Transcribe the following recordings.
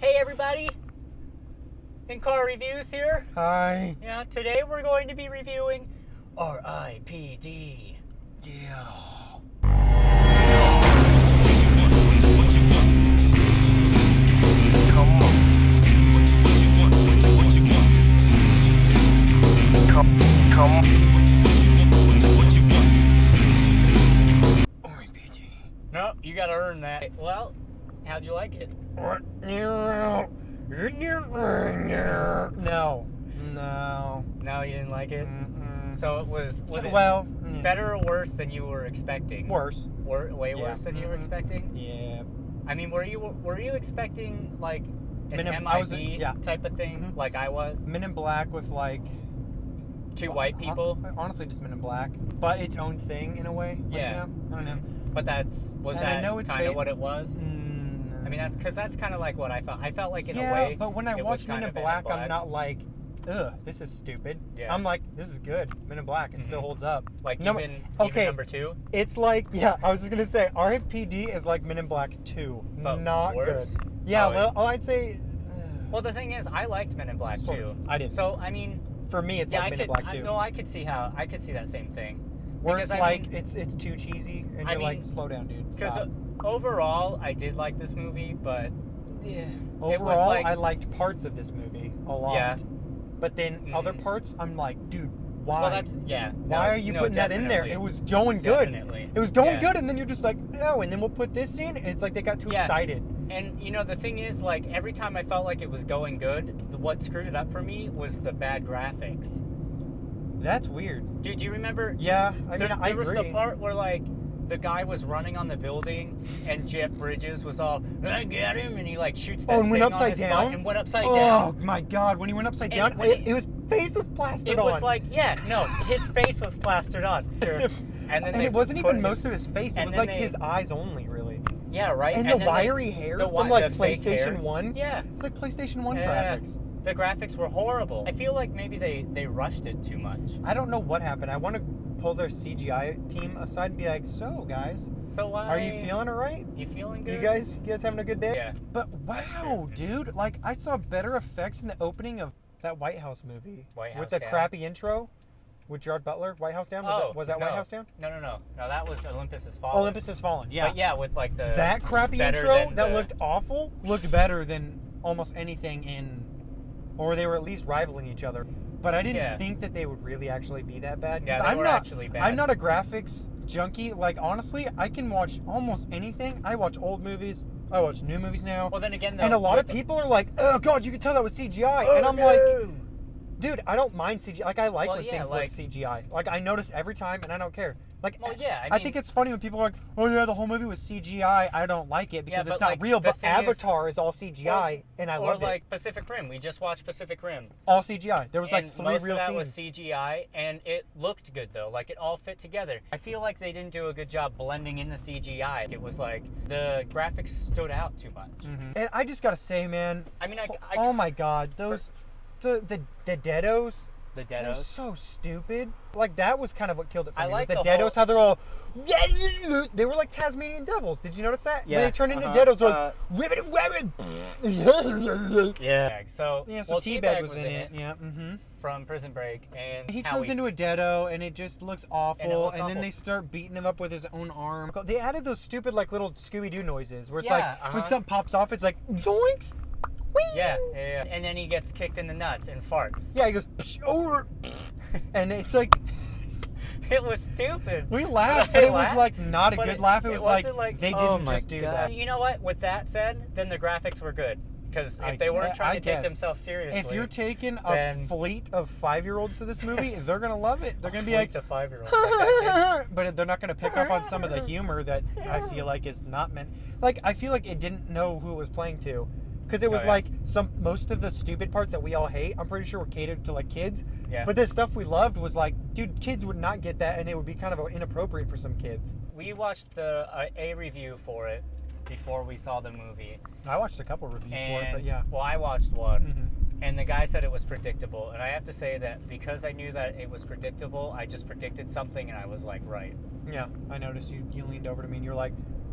Hey everybody, in-car reviews here. Hi. Yeah, today we're going to be reviewing R.I.P.D. Yeah. Come on. R.I.P.D. No, you gotta earn that. Well, how'd you like it? What? No. No, you didn't like it? Mm-mm. So it was it Well, better or worse than you were expecting? worse. Way worse than you were expecting? Yeah. I mean, were you expecting like an MIB type of thing, Mhm. like I was? Men in Black with like Two white people? Honestly, just Men in Black, but its own thing in a way. Like, Yeah. You know? I don't know. But was And that I know it's kind of what it was? Mm, I mean, that's kind of like what I felt. I felt like in yeah, a way. but when I it watch was Men kind in of Black, I'm not like, ugh, this is stupid. Yeah. I'm like, this is good. Men in Black, it still holds up. Like No, even okay. number 2. It's like, yeah, I was just gonna say, R.I.P.D. is like Men in Black 2. But Not worse? good. Yeah, Oh, well, I'd say. Well, the thing is, I liked Men in Black Sort too. of. I did. So I mean, For me, it's yeah, like Men in Black 2. No, I could see that same thing. Where Because, it's I like, mean, it's too cheesy, and I you're like, mean, slow down, dude. Because Stop. overall, I did like this movie, but yeah, it was Overall, like, I liked parts of this movie a lot. Yeah. But then other parts, I'm like, dude, why? Well, that's yeah. Why are you putting that in there? definitely. It was going good. Definitely. It was going Yeah. good, and then you're just like, oh, and then we'll put this in, and it's like they got too Yeah. excited. And you know the thing is, like every time I felt like it was going good, what screwed it up for me was the bad graphics. That's weird. Dude, do you remember? Yeah, I mean, I there was agree. the part where like the guy was running on the building and Jeff Bridges was all, I got him, and he like shoots that Oh, and went thing on upside his down? butt and went upside Oh down. my God! When he went upside And down, when his face was plastered It on. was like, yeah, no, his face was plastered on. And then and they it wasn't put even most of his face. It and was then like his eyes only, really. Yeah, right. And, then the they- wiry hair the from wi- like the fake hair. PlayStation 1. Yeah. It's like PlayStation 1 Yeah. graphics. The graphics were horrible. I feel like maybe they rushed it too much. I don't know what happened. I want to pull their CGI team aside and be like, so guys, So why are you feeling it right? You feeling good? You guys having a good day? Yeah. But wow, dude, like I saw better effects in the opening of that White House movie White House with the Down? crappy intro with Gerard Butler. White House Down? Was that no. White House Down? No, that was Olympus Has Fallen. Olympus Has Fallen. Yeah. But yeah, with like the That crappy better intro than that the- looked awful looked better than almost anything in, or they were at least rivaling each other. But I didn't think that they would really actually be that bad. Yeah, 'Cause they I'm were not actually bad. I'm not a graphics junkie. Like honestly, I can watch almost anything. I watch old movies. I watch new movies now. Well, then again, though, and a lot of people are like, "Oh God, you can tell that was CGI," and I'm like, dude, I don't mind CGI. Like I like when things look CGI. Like I notice every time, and I don't care. Like, Well, yeah, I think it's funny when people are like, "Oh yeah, the whole movie was CGI." I don't like it because Yeah, it's but, not like, real. the But thing is- Avatar is all CGI, and I loved Or like it. Pacific Rim. We just watched Pacific Rim. All CGI. There was like And 3 most real of that scenes. was CGI, and it looked good though. Like it all fit together. I feel like they didn't do a good job blending in the CGI. It was like the graphics stood out too much. And I just gotta say, man. I mean, oh my God, those the Deados. The They're Deados. so stupid. Like that was kind of what killed it for I me. like was the the Deados, whole- how they're all. They were like Tasmanian devils. Did you notice that? Yeah. When they turned into Deados, they're like. Yeah. So Yeah, well, Teabag was in it. Yeah. from Prison Break, and He how turns into a Deado, and it just looks awful. looks And then awful. they start beating him up with his own arm. They added those stupid like little Scooby-Doo noises, where it's Yeah, like when something pops off, it's like zoinks. Whee! Yeah. And then he gets kicked in the nuts and farts. Yeah, he goes psh, over, and it's like It was stupid. we laughed, I but it was laughed, like not a but good laugh. It was wasn't they oh didn't my just do God. that. You know what? With that said, then the graphics were good. Because if they weren't trying to take themselves seriously. If you're taking a then- fleet of 5-year-olds to this movie, they're gonna love it. They're gonna be like, to 5-year-olds. but they're not gonna pick up on some of the humor that I feel like is not meant. Like I feel like it didn't know who it was playing to, because it was yeah. like most of the stupid parts that we all hate. I'm pretty sure were catered to like kids. Yeah. But the stuff we loved was like, dude, kids would not get that, and it would be kind of inappropriate for some kids. We watched a review for it before we saw the movie. I watched a couple reviews for it, but And, yeah. well, I watched one. Mhm. And the guy said it was predictable. And I have to say that because I knew that it was predictable, I just predicted something and I was like, right. Yeah, I noticed you leaned over to me and you're like,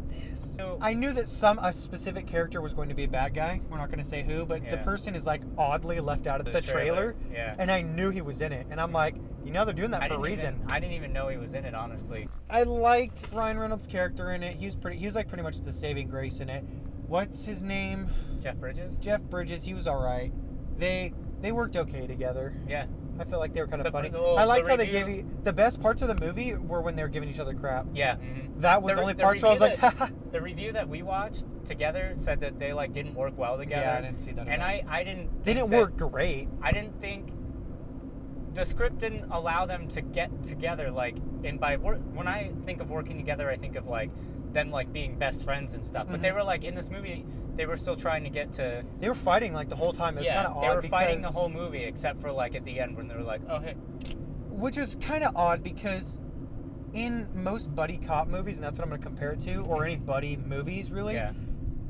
this. So, I knew that a specific character was going to be a bad guy. We're not going to say who, but the person is like oddly left out of the trailer. Yeah. And I knew he was in it. And I'm like, they're doing that for a reason. I didn't even know he was in it, honestly. I liked Ryan Reynolds' character in it. He was like pretty much the saving grace in it. What's his name? Jeff Bridges? Jeff Bridges. He was all right. They worked okay together. Yeah. I feel like they were kind of funny. I liked how they gave you the best parts of the movie were when they were giving each other crap. Yeah. Mm-hmm. That was the only parts where I was like, the review that we watched together said that they like didn't work well together. Yeah, I didn't see that. And I didn't. They didn't work great. I didn't think the script didn't allow them to get together. Like, and when I think of working together, I think of like them like being best friends and stuff. But they were like in this movie. They were still trying to get to... They were fighting, like, the whole time. It was kind of odd. They were fighting the whole movie, except for, like, at the end when they were like, oh, hey. Which is kind of odd, because in most buddy cop movies, and that's what I'm going to compare it to, or any buddy movies, really,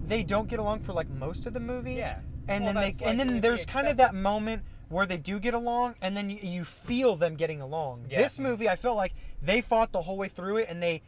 they don't get along for, like, most of the movie. Yeah. And then there's kind of that moment where they do get along, and then you feel them getting along. Yeah. This movie, I felt like they fought the whole way through it, and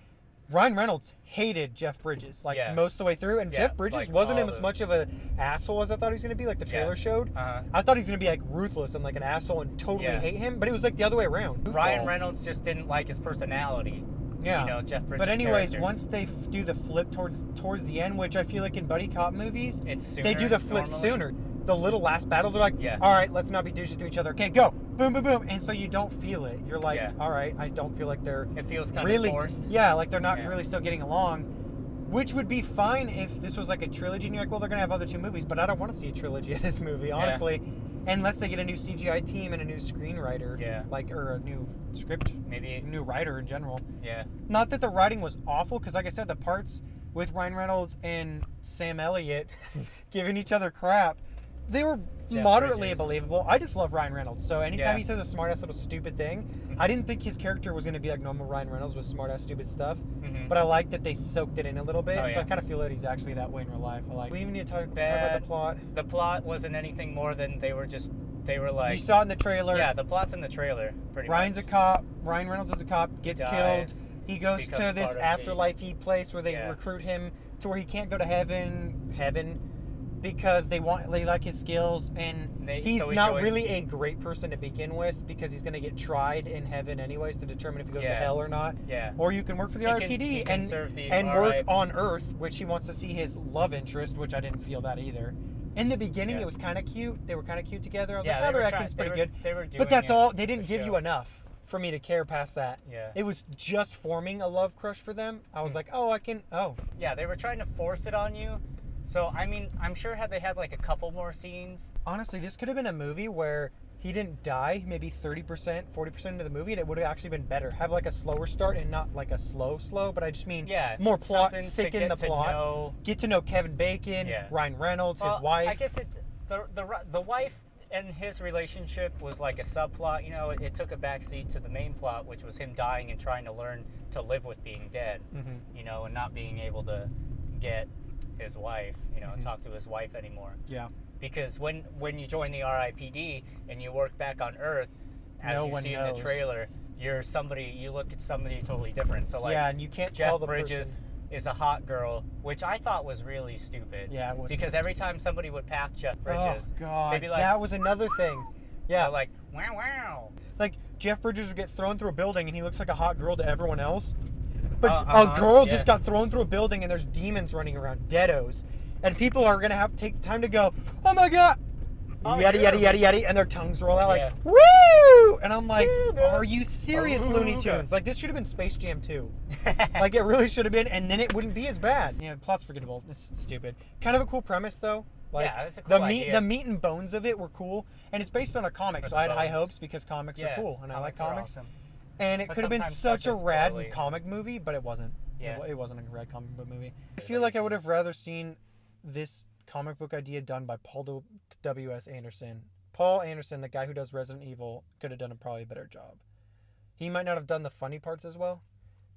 Ryan Reynolds hated Jeff Bridges, most of the way through, and Jeff Bridges wasn't as much of an asshole as I thought he was going to be, like the trailer showed. I thought he was going to be like ruthless and like an asshole and totally hate him, but it was like the other way around. Ryan Reynolds just didn't like his personality. Yeah. You know, Jeff Bridges' But anyways, character. once they do the flip towards the end, which I feel like in buddy cop movies, it's sooner, they do the flip normally. sooner. The little last battle, they're like, all right, let's not be douches to each other. Okay, go. Boom, boom, boom. And so you don't feel it. You're like, all right, I don't feel like they're... It feels kind really of forced. Yeah, like they're not really still getting along, which would be fine if this was like a trilogy and you're like, well, they're going to have other two movies, but I don't want to see a trilogy of this movie, honestly. Unless they get a new CGI team and a new screenwriter. Yeah. Like, or a new script. Maybe. A new writer in general. Yeah. Not that the writing was awful, because like I said, the parts with Ryan Reynolds and Sam Elliott giving each other crap, they were moderately believable. I just love Ryan Reynolds. So anytime he says a smart-ass little stupid thing, I didn't think his character was going to be like normal Ryan Reynolds with smart-ass stupid stuff. But I like that they soaked it in a little bit. So I kind of feel that he's actually that way in real life. We even need to talk about the plot. The plot wasn't anything more than they were like... You saw it in the trailer. Yeah, the plot's in the trailer, pretty Ryan's much. a cop. Ryan Reynolds is a cop. Gets killed. He goes to this Afterlife place where they recruit him to where he can't go to heaven, because they like his skills, and he's not really a great person to begin with, because he's going to get tried in heaven anyways to determine if he goes to hell or not. Yeah. Or you can work for the R.I.P.D. and work on Earth, which he wants to see his love interest, which I didn't feel that either. In the beginning, it was kind of cute. They were kind of cute together. I was like, oh, their acting's pretty good. But that's all. They didn't give you enough for me to care past that. Yeah. It was just forming a love crush for them. I was like, Yeah, they were trying to force it on you. So, I mean, I'm sure had they had like a couple more scenes. Honestly, this could have been a movie where he didn't die maybe 30%, 40% into the movie, and it would have actually been better. Have like a slower start and not like a slow, but I just mean more plot, thicken the plot. Get to know Kevin Bacon, Ryan Reynolds, his wife. I guess the wife and his relationship was like a subplot. You know, it took a backseat to the main plot, which was him dying and trying to learn to live with being dead. You know, and not being able to get his wife, you know, talk to his wife anymore. Yeah. Because when you join the R.I.P.D. and you work back on Earth, as you see in the trailer, you look at somebody totally different. So like, and you can't Jeff tell the Bridges person is a hot girl, which I thought was really stupid. Yeah, it was. Because every time somebody would pass Jeff Bridges, they'd be like, that was another thing. Yeah. Like, wow. Like, Jeff Bridges would get thrown through a building and he looks like a hot girl to everyone else. But a girl just got thrown through a building and there's demons running around, deados. And people are going to have to take the time to go, oh my God, yeti, and their tongues roll out like, woo! And I'm like, are you serious, Looney Tunes? Like, this should have been Space Jam 2. Like, it really should have been, and then it wouldn't be as bad. Yeah, plot's forgettable. It's stupid. Kind of a cool premise, though. Like, that's a cool idea. The meat and bones of it were cool. And it's based on a comic, so I had high hopes because comics are cool, and I like comics. Awesome. And it could have been such a rad comic movie, but it wasn't. Yeah. It wasn't a rad comic book movie. I feel like I would have rather seen this comic book idea done by Paul W.S. Anderson. Paul Anderson, the guy who does Resident Evil, could have done probably a better job. He might not have done the funny parts as well,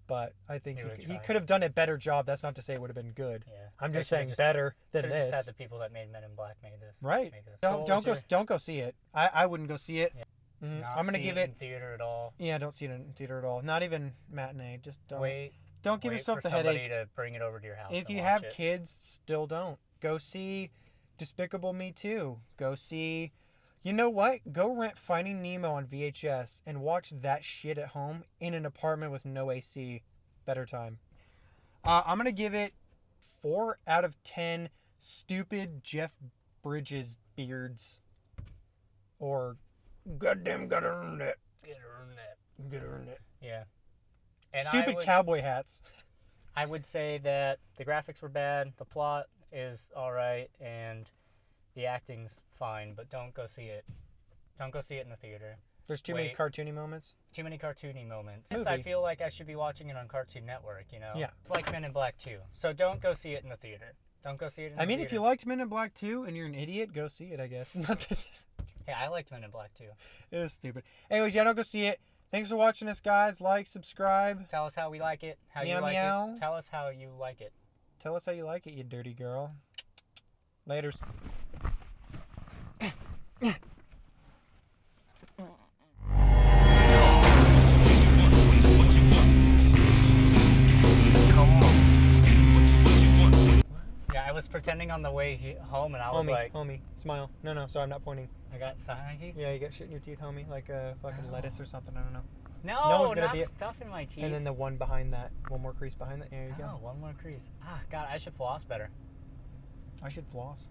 but I think he could have done a better job. That's not to say it would have been good. Yeah. I'm just saying better than this. Just had the people that made Men in Black made this. Right. Don't go see it. I wouldn't go see it. Yeah. I'm gonna give it in theater at all. Yeah, don't see it in theater at all. Not even matinee. Just don't. Wait Don't give wait yourself for the somebody headache. to bring it over to your house. If and you watch have it. kids, still don't. Go see Despicable Me 2. Go see... You know what? Go rent Finding Nemo on VHS and watch that shit at home in an apartment with no AC. Better time. I'm going to give it 4 out of 10 stupid Jeff Bridges beards. Or, goddamn, gotta earn it. Gotta earn it. Yeah. And Stupid cowboy hats. I would say that the graphics were bad, the plot is alright, and the acting's fine, but don't go see it. Don't go see it in the theater. There's too many cartoony moments. Too many cartoony moments. Movie. I feel like I should be watching it on Cartoon Network, you know? Yeah. It's like Men in Black 2. So don't go see it in the theater. Don't go see it in the theater. I mean, if you liked Men in Black 2 and you're an idiot, go see it, I guess. Hey, I liked Men in Black 2. It was stupid. Anyways, yeah, don't go see it. Thanks for watching us, guys. Like, subscribe. Tell us how we like it. How Meow, you like meow. it. Tell us how you like it. Tell us how you like it, you dirty girl. Laters. Come on. Yeah, I was pretending on the way home, and I was like, homie, smile. No, sorry, I'm not pointing. I got stuff in my teeth? Yeah, you got shit in your teeth, homie, like a fucking lettuce or something. I don't know. No, one's gonna not be- stuff in my teeth. And then the one behind that, one more crease behind that. There you Oh, go. one more crease. Ah, God, I should floss better. I should floss.